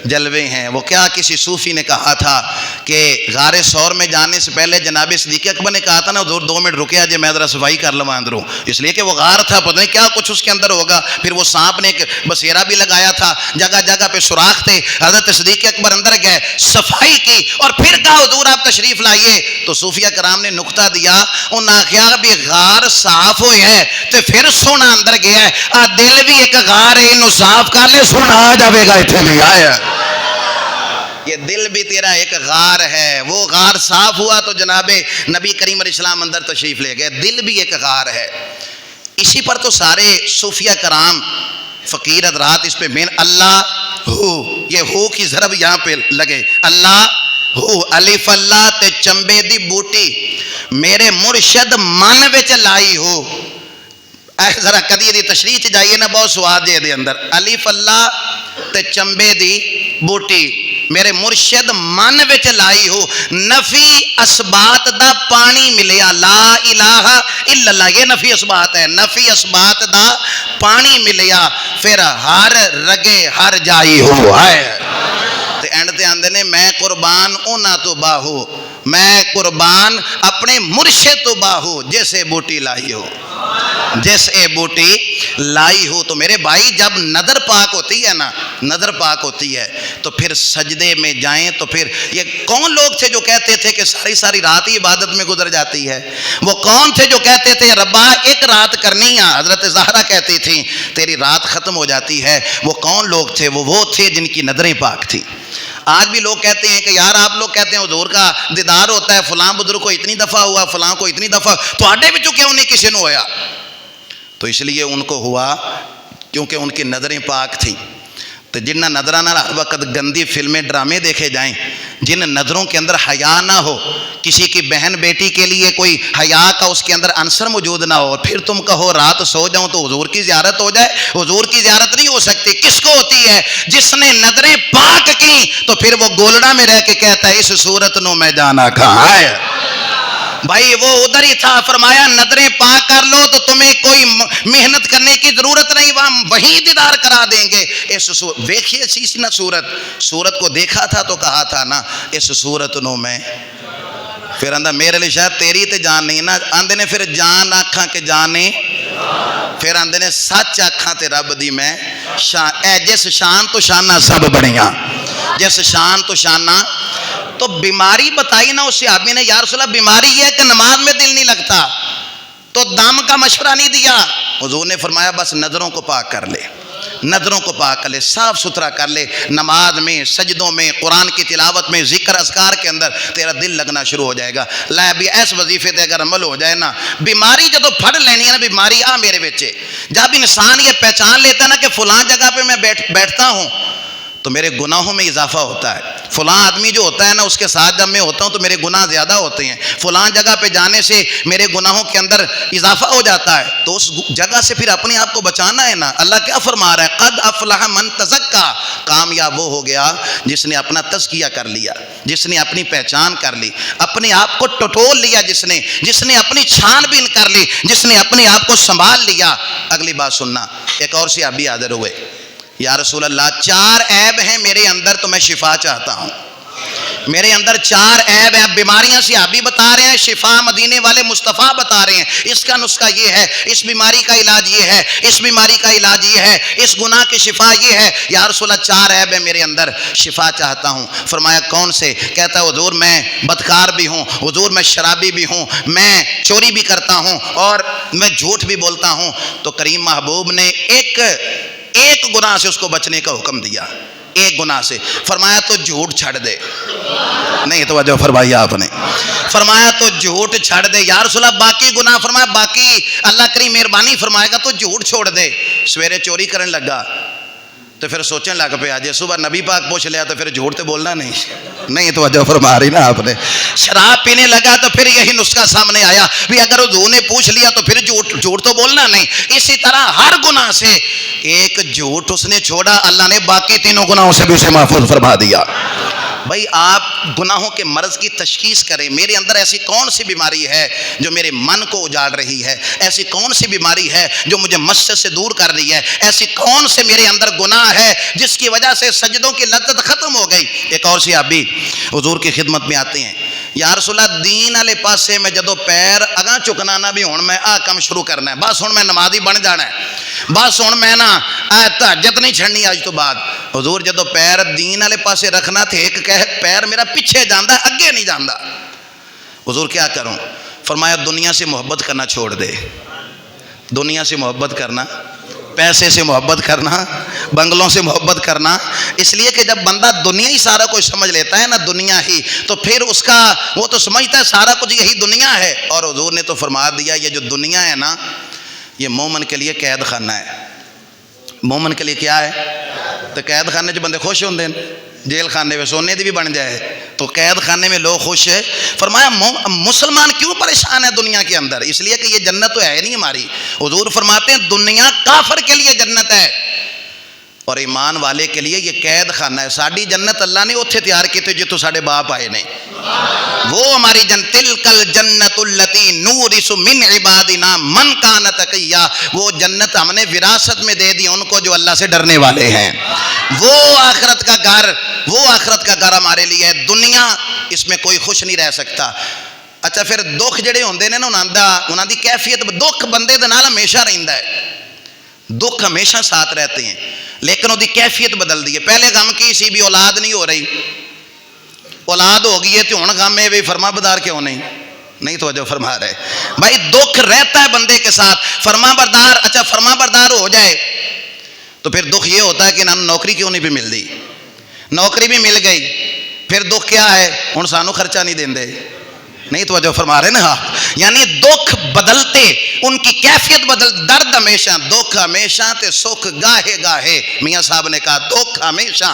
جلوے ہیں. وہ کیا کسی صوفی نے کہا تھا کہ غار ثور میں جانے سے پہلے جناب صدیق اکبر نے کہا تھا نا حضور 2 منٹ رکے جی میں ذرا صفائی کر لوں اندروں, اس لیے کہ وہ غار تھا, پتہ نہیں کیا کچھ اس کے اندر ہوگا. پھر وہ سانپ نے ایک بسیرا بھی لگایا تھا, جگہ جگہ پہ سوراخ تھے. حضرت صدیق اکبر اندر گئے, صفائی کی اور پھر کہا حضور آپ تشریف لائیے. تو صوفیہ کرام نے نقطہ دیا, انہاں آخیا بھی غار صاف ہوئے ہے تو پھر سونا اندر گیا ہے, آ دل بھی ایک غار ہے, انہوں صاف کر لے سونا آ جاوے گا اتنے نہیں آیا. یہ دل بھی تیرا ایک غار ہے, وہ غار صاف ہوا تو جناب نبی کریم علیہ السلام اندر تشریف لے گئے. دل بھی ایک غار ہے. اسی پر تو سارے صوفیہ کرام فقیر حضرات اس پہ مین اللہ ہو, یہ ہو کی ضرب یہاں پہ لگے, اللہ ہو الف اللہ تے چمبے دی بوٹی میرے مرشد من وچ لائی ہو. ذرا کدی دی تشریح چ جائیے نا, بہت سواد جے دے اندر. الف اللہ تے چمبے دی بوٹی میرے مرشد من وچ لائی ہو, نفی اسبات دا پانی ملیا, لا الہ الا اللہ, یہ نفی اسبات ہے, نفی اسبات دا پانی ملیا, پھر ہر رگے ہر جائی ہو ہے. تے اینڈ تے آندے نے میں قربان اونا تو باہو, میں قربان اپنے مرشد تو باہو جیسے بوٹی لائی ہو, جیسے بوٹی لائی ہو. تو میرے بھائی جب نظر پاک ہوتی ہے نا, نظر پاک ہوتی ہے تو پھر سجدے میں جائیں. تو پھر یہ کون لوگ تھے جو کہتے تھے کہ ساری ساری رات ہی عبادت میں گزر جاتی ہے؟ وہ کون تھے جو کہتے تھے ربا ایک رات کرنی ہے؟ حضرت زہرا کہتی تھیں تیری رات ختم ہو جاتی ہے. وہ کون لوگ تھے؟ وہ تھے جن کی نظریں پاک تھی. آج بھی لوگ کہتے ہیں کہ یار آپ لوگ کہتے ہیں حضور کا دیدار ہوتا ہے, فلاں بزرگ کو اتنی دفعہ ہوا, فلاں کو اتنی دفعہ, تو آڈے بچوں کیوں نہیں کسی نے ہویا؟ تو اس لیے ان کو ہوا کیونکہ ان کی نظریں پاک تھیں. تو جنہ نظرانہ ہر وقت گندی فلمیں ڈرامے دیکھے جائیں جن نظروں کے اندر حیا نہ ہو، کسی کی بہن بیٹی کے لیے کوئی حیا کا اس کے اندر عنصر موجود نہ ہو، پھر تم کہو رات سو جاؤں تو حضور کی زیارت ہو جائے، حضور کی زیارت نہیں ہو سکتی۔ کس کو ہوتی ہے؟ جس نے نظریں پاک کی تو پھر وہ گولڑا میں رہ کے کہتا ہے اس صورت نو میں جانا کہاں ہے۔ بھائی وہ ادھر ہی تھا، فرمایا نظریں پاک کر لو تو تمہیں کوئی محنت کرنے کی ضرورت نہیں، وہیں دیدار کرا دیں گے۔ دیکھیے چیز نا، صورت کو دیکھا تھا تو کہا تھا نا اس صورت نو میں، پھر آندہ میرے لیے شاید تیری تے جان نہیں نا، آندے نے پھر جان آکھاں کے جانے، پھر آندے نے سچ آکھاں تے رب دی میں شان، اے جس شان تو شانہ سب بڑیاں، جس شان تو شانہ۔ تو بیماری بتائی نا اس صحابی نے، یا رسول اللہ بیماری یہ ہے کہ نماز میں دل نہیں لگتا، تو دم کا مشورہ نہیں دیا۔ حضور نے فرمایا بس نظروں کو پاک کر لے، نظروں کو پاک کر لے، صاف ستھرا کر لے، نماز میں، سجدوں میں، قرآن کی تلاوت میں، ذکر اذکار کے اندر تیرا دل لگنا شروع ہو جائے گا۔ لا بھی ایس وظیفے تے اگر عمل ہو جائے نا، بیماری جدو پھڑ لینی ہے نا، بیماری آ میرے بچے، جب انسان یہ پہچان لیتا ہے نا کہ فلاں جگہ پہ میں بیٹھتا ہوں تو میرے گناہوں میں اضافہ ہوتا ہے، فلاں آدمی جو ہوتا ہے نا اس کے ساتھ جب میں ہوتا ہوں تو میرے گناہ زیادہ ہوتے ہیں، فلاں جگہ پہ جانے سے میرے گناہوں کے اندر اضافہ ہو جاتا ہے، تو اس جگہ سے پھر اپنے آپ کو بچانا ہے نا۔ اللہ کیا فرما رہا ہے؟ قد افلح من تزکا، کامیاب وہ ہو گیا جس نے اپنا تزکیہ کر لیا، جس نے اپنی پہچان کر لی، اپنے آپ کو ٹٹول لیا، جس نے اپنی چھان بین کر لی، جس نے اپنے آپ کو سنبھال لیا۔ اگلی بات سننا، ایک اور صحابی حاضر ہوئے، یا رسول اللہ 4 عیب ہیں میرے اندر تو میں شفا چاہتا ہوں، میرے اندر 4 عیب ہیں۔ بیماریاں صحابی بتا رہے ہیں، شفا مدینے والے مصطفیٰ بتا رہے ہیں، اس کا نسخہ یہ ہے، اس بیماری کا علاج یہ ہے، اس بیماری کا علاج یہ ہے، اس گناہ کی شفا یہ ہے۔ یا رسول اللہ 4 عیب ہیں میرے اندر، شفا چاہتا ہوں۔ فرمایا کون سے؟ کہتا ہے حضور میں بدکار بھی ہوں، حضور میں شرابی بھی ہوں، میں چوری بھی کرتا ہوں اور میں جھوٹ بھی بولتا ہوں۔ تو کریم محبوب نے ایک گناہ سے اس کو بچنے کا حکم دیا، ایک گناہ سے، فرمایا تو جھوٹ چھڑ دے۔ نہیں توجہ فرمائی آپ نے، فرمایا تو جھوٹ چھڑ دے۔ یا رسول اللہ باقی گناہ؟ فرمایا باقی اللہ کریم مہربانی فرمائے گا تو جھوٹ چھوڑ دے۔ سویرے چوری کرنے لگا تو پھر سوچنے لگ پہ آج صبح نبی پاک پوچھ لیا تو پھر جھوٹ تو بولنا نہیں توجہ فرما رہی نا آپ نے۔ شراب پینے لگا تو پھر یہی نسخہ سامنے آیا بھی اگر حضور نے پوچھ لیا تو پھر جھوٹ تو بولنا نہیں۔ اسی طرح ہر گناہ سے ایک جھوٹ اس نے چھوڑا، اللہ نے باقی 3 گناہوں سے بھی اسے محفوظ فرما دیا۔ بھائی آپ گناہوں کے مرض کی تشخیص کریں، میرے اندر ایسی کون سی بیماری ہے جو میرے من کو اجاڑ رہی ہے، ایسی کون سی بیماری ہے جو مجھے مسجد سے دور کر رہی ہے، ایسی کون سے میرے اندر گناہ ہے جس کی وجہ سے سجدوں کی لذت ختم ہو گئی۔ ایک اور صحابی حضور کی خدمت میں آتے ہیں، یا رسول اللہ دین والے پاسے میں جدو پیر اگاں چکنا نہ بھی ہوں میں آ کم شروع کرنا ہے، بس ہوں میں نمازی بن جانا ہے، بس ہوں میں نا تہجد نہیں چھڑنی آج تو بعد۔ حضور جدو پیر دین والے پاسے رکھنا تھے، ایک پیر میرا پیچھے جاندہ اگے نہیں جاندہ، حضور کیا کروں؟ فرمایا دنیا سے محبت کرنا چھوڑ دے، دنیا سے محبت کرنا، پیسے سے محبت کرنا، بنگلوں سے محبت کرنا، اس لیے کہ جب بندہ دنیا ہی سارا کچھ سمجھ لیتا ہے نا، دنیا ہی، تو پھر اس کا وہ تو سمجھتا ہے سارا کچھ یہی دنیا ہے۔ اور حضور نے تو فرما دیا یہ جو دنیا ہے نا یہ مومن کے لیے قید خانہ ہے۔ مومن کے لیے کیا ہے؟ تو قید خانے جو بندے خوش ہوندے ہیں، جیل خانے میں سونے دی بھی بن جائے تو قید خانے میں لوگ خوش ہے۔ فرمایا مسلمان کیوں پریشان ہے دنیا کے اندر؟ اس لیے کہ یہ جنت تو ہے نہیں ہماری۔ حضور فرماتے ہیں دنیا کافر کے لیے جنت ہے اور ایمان والے کے لیے یہ قید خانہ ہے۔ ساڑی جنت اللہ نے اتھے تیار کی تھے جتو ساڑے باپ آئے نہیں، وہ ہماری جنت تلکل جنت اللتی نورث من عبادنا من کان تقیا، وہ جنت ہم نے وراثت میں دے دی ان کو جو اللہ سے ڈرنے والے ہیں۔ وہ آخرت کا گھر، وہ آخرت کا گھر ہمارے لیے ہے۔ دنیا اس میں کوئی خوش نہیں رہ سکتا۔ اچھا پھر دکھ جڑے ہوندے نے نا انہاں دی کیفیت، دکھ بندے دے نال ہمیشہ رہندا ہے، دکھ ہمیشہ ساتھ رہتے ہیں لیکن وہ دی کیفیت بدل دی ہے۔ پہلے غم کی سی بھی اولاد نہیں ہو رہی، اولاد ہو گئی ہے تو ہن غم ہے بھی فرما بردار کیوں نہیں توجہ فرما رہے بھائی۔ دکھ رہتا ہے بندے کے ساتھ، فرما بردار، اچھا فرما بردار ہو جائے تو پھر دکھ یہ ہوتا ہے کہ نوکری کیوں نہیں بھی مل دی، نوکری بھی مل گئی، پھر دکھ کیا ہے؟ ہن سانو خرچہ نہیں دیندے، نہیں توجہ فرما رہے نا. یعنی دکھ بدلتے, ان کی کیفیت بدل, درد ہمیشہ, دکھ ہمیشہ تے سکھ گاہے گاہے. میاں صاحب نے کہا دکھ ہمیشہ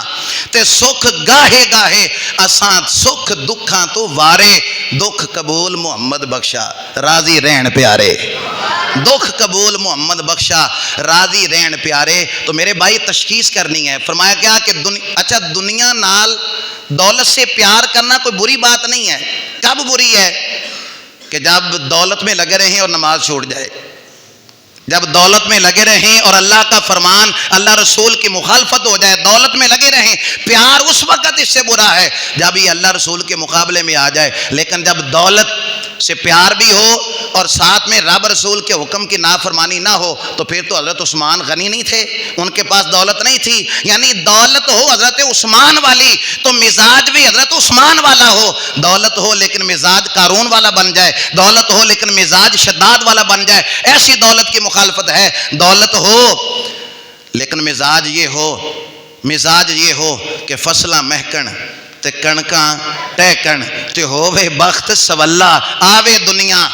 تے سکھ گاہے گاہے, اساں سکھ دکھاں تو وارے, دکھ قبول محمد بخشا راضی رہن پیارے. دکھ قبول محمد بخشا راضی رہن پیارے. تو میرے بھائی تشخیص کرنی ہے. فرمایا کیا کہ اچھا دنیا نال دولت سے پیار کرنا کوئی بری بات نہیں ہے. کب بری ہے؟ کہ جب دولت میں لگے رہیں اور نماز چھوڑ جائے, جب دولت میں لگے رہیں اور اللہ کا فرمان اللہ رسول کی مخالفت ہو جائے, دولت میں لگے رہیں. پیار اس وقت اس سے برا ہے جب یہ اللہ رسول کے مقابلے میں آ جائے. لیکن جب دولت سے پیار بھی ہو اور ساتھ میں رب رسول کے حکم کی نافرمانی نہ ہو, تو پھر تو حضرت عثمان غنی نہیں تھے, ان کے پاس دولت نہیں تھی. یعنی دولت ہو حضرت عثمان والی تو مزاج بھی حضرت عثمان والا ہو. دولت ہو لیکن مزاج قارون والا بن جائے, دولت ہو لیکن مزاج شداد والا بن جائے, ایسی دولت کی مخالفت ہے. دولت ہو لیکن مزاج یہ ہو کہ فصلہ مہکن تے کਣکاں ٹہکن تے ہووے بخت سولا, آوے دنیا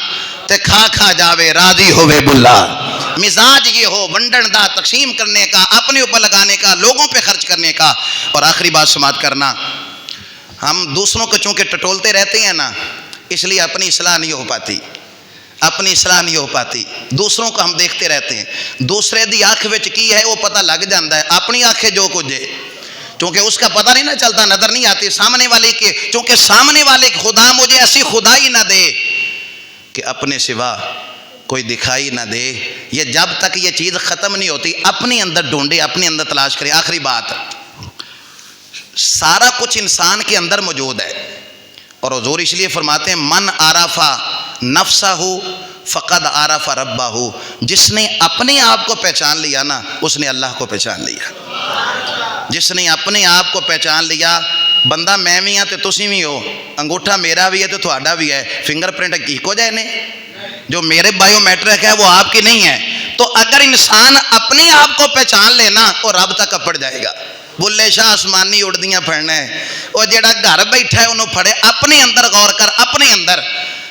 تے کھا کھا جاوے راضی ہووے بلا. مزاج یہ ہو ونڈن دا, تقسیم کرنے کا, اپنے اوپر لگانے کا, لوگوں پہ خرچ کرنے کا. اور آخری بات سماعت کرنا, ہم دوسروں کو چونکہ ٹٹولتے رہتے ہیں نا, اس لیے اپنی اصلاح نہیں ہو پاتی. دوسروں کو ہم دیکھتے رہتے ہیں, دوسرے دی آنکھ وچ کی ہے وہ پتہ لگ جاندہ ہے, اپنی آنکھیں جو کچھ ہے چونکہ اس کا پتہ نہیں نہ چلتا, نظر نہیں آتی سامنے والے کے. چونکہ سامنے والے خدا مجھے ایسی خدائی نہ دے کہ اپنے سوا کوئی دکھائی نہ دے. یہ جب تک یہ چیز ختم نہیں ہوتی اپنے اندر ڈھونڈے, اپنے اندر تلاش کرے. آخری بات, سارا کچھ انسان کے اندر موجود ہے, اور حضور اس لیے فرماتے ہیں من عرفا نفسہ فقد عرف ربہ, جس نے اپنے آپ کو پہچان لیا نا اس نے اللہ کو پہچان لیا. جس نے اپنے آپ کو پہچان لیا, بندہ میں بھی ہاں تو تسی بھی ہو, انگوٹھا میرا بھی ہے تو تھوڑا بھی ہے, فنگر پرنٹ کی کو جائے نے, جو میرے بائیو میٹرک ہے وہ آپ کی نہیں ہے. تو اگر انسان اپنے آپ کو پہچان لینا وہ رب تک اپڑ جائے گا. بلے شاہ آسمانی اڑدیاں پھڑنا ہے, وہ جڑا گھر بیٹھا ہے انہوں پھڑے. اپنے اندر غور کر, اپنے اندر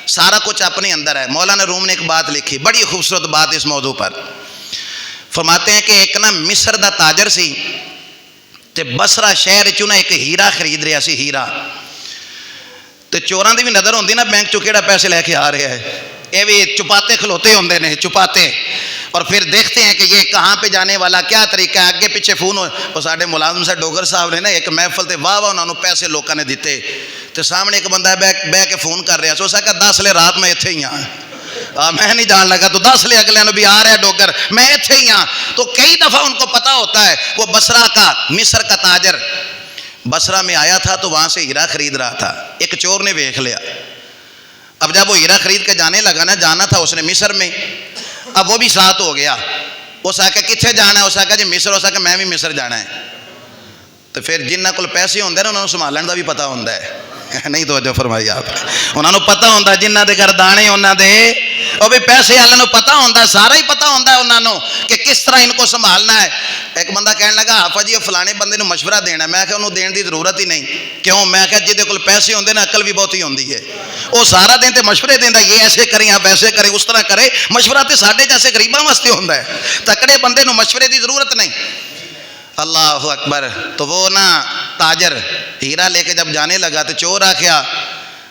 سارا کچھ اپنے اندر ہے. مولانا روم نے ایک بات لکھی, بڑی خوبصورت بات اس موضوع پر. فرماتے ہیں کہ ایک نا مصر دا تاجر سی تے بصرہ شہر چوں نا ایک ہیرا خرید رہا سی. ہیرا تے چوراں دی بھی نظر ہوندی نا بینک چوں کیڑا پیسے لے کے آ رہا ہے, یہ بھی چپاتے کھلوتے ہوندے نے, چپاتے, اور پھر دیکھتے ہیں کہ یہ کہاں پہ جانے والا, کیا طریقہ ہے. آگے پیچھے فون ہو, وہ ساڈے ملازم صاحب ڈوگر صاحب نے نا ایک محفل تے واہ انہوں نے پیسے لوکاں نے دیتے, تے سامنے ایک بندہ بہ کے فون کر رہا, سو سا کہ 10 لے رات میں اتھے ہی ہاں, میں نہیں جان لگا, تو 10 لے اگلے بھی آ رہا ہے ڈوگر, میں اتھے ہی ہاں. تو کئی دفعہ ان کو پتا ہوتا ہے. وہ بصرہ کا, مصر کا تاجر بصرہ میں آیا تھا تو وہاں سے ہیرا خرید رہا تھا. ایک چور نے دیکھ لیا. اب جب وہ ہیرا خرید کے جانے لگا نا, جانا تھا اس نے مصر میں, اب وہ بھی ساتھ ہو گیا. اس آ کے کتنے جانا ہے, اس آ کے جی مصر, اس آ کے میں بھی مصر جانا ہے. تو پھر جنہ کول پیسے ہوندے نا انہوں نے سنبھالن دا بھی پتا ہوندا ہے. نہیں توجہ فرمائی آپ, انہوں نے پتا ہوندا جنہ دے گھر دانے انہاں دے, وہ بھی پیسے والے نوں پتا ہوندا, سارا ہی پتا ہوندا ہے انہاں نوں کہ کس طرح ان کو سنبھالنا ہے. ایک بندہ کہنے لگا آپا جی فلانے بندے نوں مشورہ دینا. میں کہ انہوں دین دی ضرورت ہی نہیں. کیوں؟ میں کہ جہدے کول پیسے ہوندے نا عقل بھی بہتی ہوندی ہے, وہ سارا دن تے مشورے دیندا, یہ ایسے کریں آپ ایسے کریں, اس طرح کرے. مشورہ تے ساڈے جیسے غریباں واسطے ہوندا ہے, تکڑے بندے نوں مشورے دی ضرورت نہیں. اللہ اکبر. تو وہ نا تاجر ہیرا لے کے جب جانے لگا تو چور آ گیا.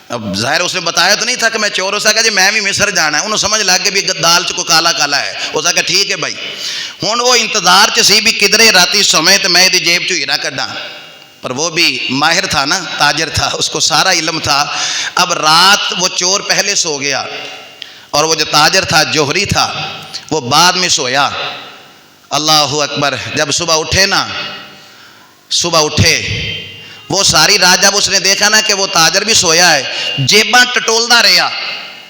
اب ظاہر اس نے بتایا تو نہیں تھا کہ میں چور, ہو سکا جی میں بھی مصر جانا ہے. انہوں سمجھ لگ کے بھی دال چ کو کالا کالا ہے, ہو سکا ٹھیک ہے بھائی. ہوں وہ انتظار چ سی بھی کدھرے راتی سمے تو میں دی جیب چ ہیرا کڈا, پر وہ بھی ماہر تھا نا, تاجر تھا, اس کو سارا علم تھا. اب رات وہ چور پہلے سو گیا اور وہ جو تاجر تھا جوہری تھا وہ بعد میں سویا. اللہ اکبر. جب صبح اٹھے نا, صبح اٹھے, وہ ساری رات جب اس نے دیکھا نا کہ وہ تاجر بھی سویا ہے, جیباں ٹٹولدا رہا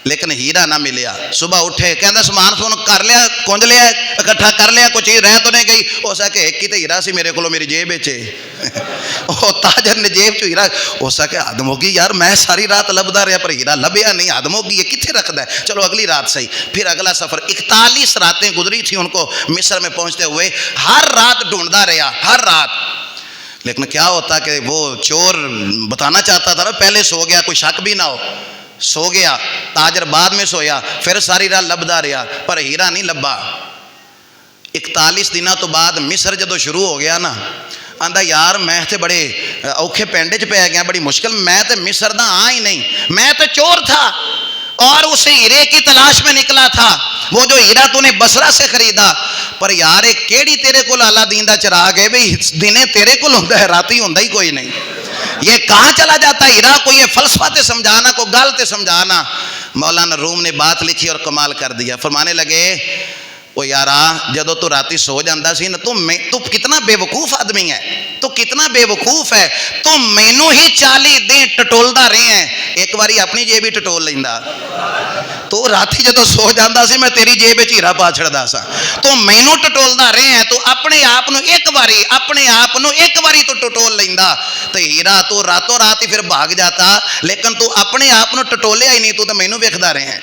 لیکن ہیرا نہ ملیا. صبح اٹھے کہندا سامان سون کر لیا, کنج لیا, اکٹھا کر لیا, کوئی چیز رہ تو نہیں گئی. ہو سکے ایک ہی تو ہیرا سی میرے کو, میری جیب وچ وہ تاجر نے جیب چ ہیرا, ہو سکے آدم ہوگی یار, میں ساری رات لبدا رہا پر ہیرا لبیا نہیں, آدم ہوگی یہ کتنے رکھدا ہے, چلو اگلی رات صحیح. پھر اگلا سفر, 41 راتیں گزری تھی ان کو مصر میں پہنچتے ہوئے. ہر رات ڈھونڈتا رہا, ہر رات. لیکن کیا ہوتا کہ وہ چور بتانا چاہتا تھا نا, پہلے سو گیا کوئی شک بھی نہ ہو. سو گیا، تاجر بعد میں سویا، پھر ساری رات لبدا رہا پر ہیرا نہیں لبا۔ 41 دنوں تو بعد مصر جدو شروع ہو گیا نا، آندا یار میں تے بڑے اوکھے پینڈے چ پی گیا، بڑی مشکل، میں تے مصر دا ہاں ہی نہیں، میں تے چور تھا اور اسے ہیرے کی تلاش میں نکلا تھا، وہ جو ہیرا تو نے بصرہ سے خریدا، پر یار ایک کیڑی تیرے کول اللہ دین دا چراغ ہے بھئی دنے تیرے کول ہوندا ہے، راتی ہوندا ہی کوئی نہیں، یہ کہاں چلا جاتا ہے ہیرا؟ کو یہ فلسفہ تے سمجھانا، کو گل تے سمجھانا۔ مولانا روم نے بات لکھی اور کمال کر دیا، فرمانے لگے وہ یارا جدو تو راتی سو جاندہ سی نا، تو کتنا بے وقوف آدمی ہے، تو کتنا بے وقوف ہے، تو مینوں ہی 40 دن ٹٹولدا رہے ہیں، ایک باری اپنی جیب ہی ٹٹول لیندا، تو راتی جدو سو جاندہ سی میں تیری جیب وچ ہیرا پا چھڑدا سا، تو مینوں ٹٹولدا رہے ہیں، تو اپنے آپ نو ایک باری تو ٹٹول لیندا، تو ہیرا تو راتوں رات ہی پھر بھاگ جاتا، لیکن تو اپنے آپ نو ٹٹولیا ہی نہیں، تو مینوں ویکھدا رہے ہیں۔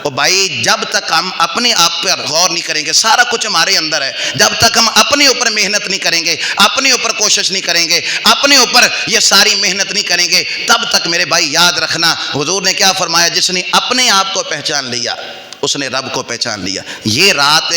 او بھائی جب تک ہم اپنے آپ پر غور نہیں کریں گے، سارا کچھ ہمارے اندر ہے، جب تک ہم اپنے اوپر محنت نہیں کریں گے، اپنے اوپر کوشش نہیں کریں گے، اپنے اوپر یہ ساری محنت نہیں کریں گے، تب تک میرے بھائی یاد رکھنا حضور نے کیا فرمایا، جس نے اپنے آپ کو پہچان لیا اس نے رب کو پہچان لیا۔ یہ رات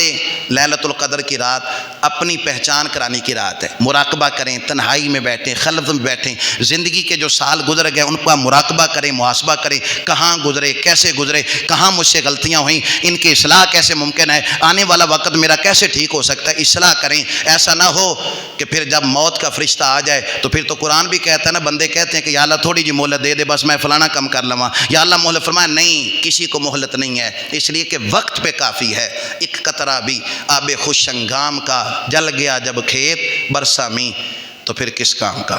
لیلۃ القدر کی رات اپنی پہچان کرانے کی رات ہے۔ مراقبہ کریں، تنہائی میں بیٹھیں، خلوت میں بیٹھیں، زندگی کے جو سال گزر گئے ان کا مراقبہ کریں، محاسبہ کریں، کہاں گزرے، کیسے گزرے، کہاں مجھ سے غلطیاں ہوئیں، ان کی اصلاح کیسے ممکن ہے، آنے والا وقت میرا کیسے ٹھیک ہو سکتا ہے، اصلاح کریں۔ ایسا نہ ہو کہ پھر جب موت کا فرشتہ آ جائے تو پھر تو قرآن بھی کہتا ہے نا، بندے کہتے ہیں کہ یا اللہ تھوڑی جی مہلت دے دے، بس میں فلانا کم کر لواں، یا اللہ مہلت، فرمایا نہیں، کسی کو مہلت نہیں ہے، اس لیے کہ وقت پہ کافی ہے۔ ایک قطرہ بھی آب خوش انگام کا، جل گیا جب کھیت برسا می تو پھر کس کام کا۔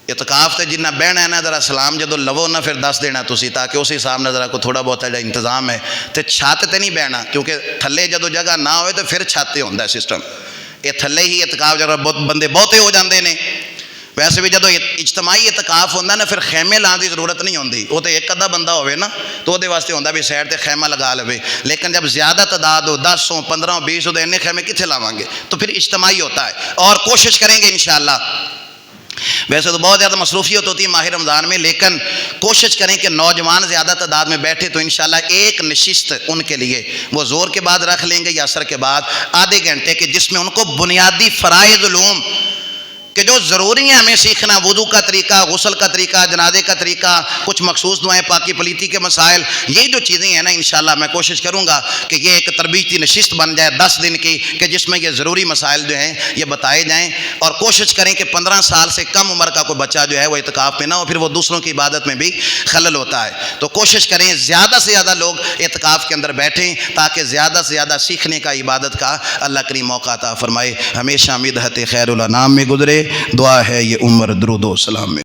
اعتکاف تے جنہ بہنا ہے نا، ذرا سلام جدو لو نا پھر دس دینا تسی، تاکہ اسی حساب نے ذرا کو تھوڑا بہت انتظام ہے، تے چھت تے نہیں بہنا، کیونکہ تھلے جدو جگہ نہ ہوئے تو پھر چھت تے ہوندا ہے سسٹم، یہ تھلے ہی اعتکاف جگہ بندے بہتے ہو جاندے نے۔ ویسے بھی جدو اجتماعی اعتکاف ہوندہ نا، پھر خیمے لانے کی ضرورت نہیں ہوندی، وہ تو ایک ادھا بندہ ہوئے نا تو وہ دے واسطے ہوندہ بھی سائڈ تے خیمہ لگا لوے، لیکن جب زیادہ تعداد ہو، 10 ہو، 15 ہو، 20 ہو، تو انہیں خیمے کتھے لاوانگے، تو پھر اجتماعی ہوتا ہے، اور کوشش کریں گے انشاءاللہ۔ ویسے تو بہت زیادہ مصروفیت ہوتی ہے ماہ رمضان میں، لیکن کوشش کریں کہ نوجوان زیادہ تعداد میں بیٹھے، تو انشاءاللہ ایک نشست ان کے لیے وہ زور کے بعد رکھ لیں گے یا عصر کے بعد، آدھے گھنٹے کے، جس میں ان کو بنیادی فرائض علوم کہ جو ضروری ہیں ہمیں سیکھنا، وضو کا طریقہ، غسل کا طریقہ، جنازے کا طریقہ، کچھ مخصوص دعائیں، پاکی پلیتی کے مسائل، یہ جو چیزیں ہیں نا، انشاءاللہ میں کوشش کروں گا کہ یہ ایک تربیتی نشست بن جائے 10 دن کی، کہ جس میں یہ ضروری مسائل جو ہیں یہ بتائے جائیں، اور کوشش کریں کہ 15 سال سے کم عمر کا کوئی بچہ جو ہے وہ اعتکاف میں نہ ہو، پھر وہ دوسروں کی عبادت میں بھی خلل ہوتا ہے۔ تو کوشش کریں زیادہ سے زیادہ لوگ اعتکاف کے اندر بیٹھیں، تاکہ زیادہ سے زیادہ سیکھنے کا، عبادت کا اللہ کریم موقع عطا فرمائے۔ ہمیشہ مدحت خیر الانام میں گزرے، دعا ہے یہ عمر درود و سلام میں۔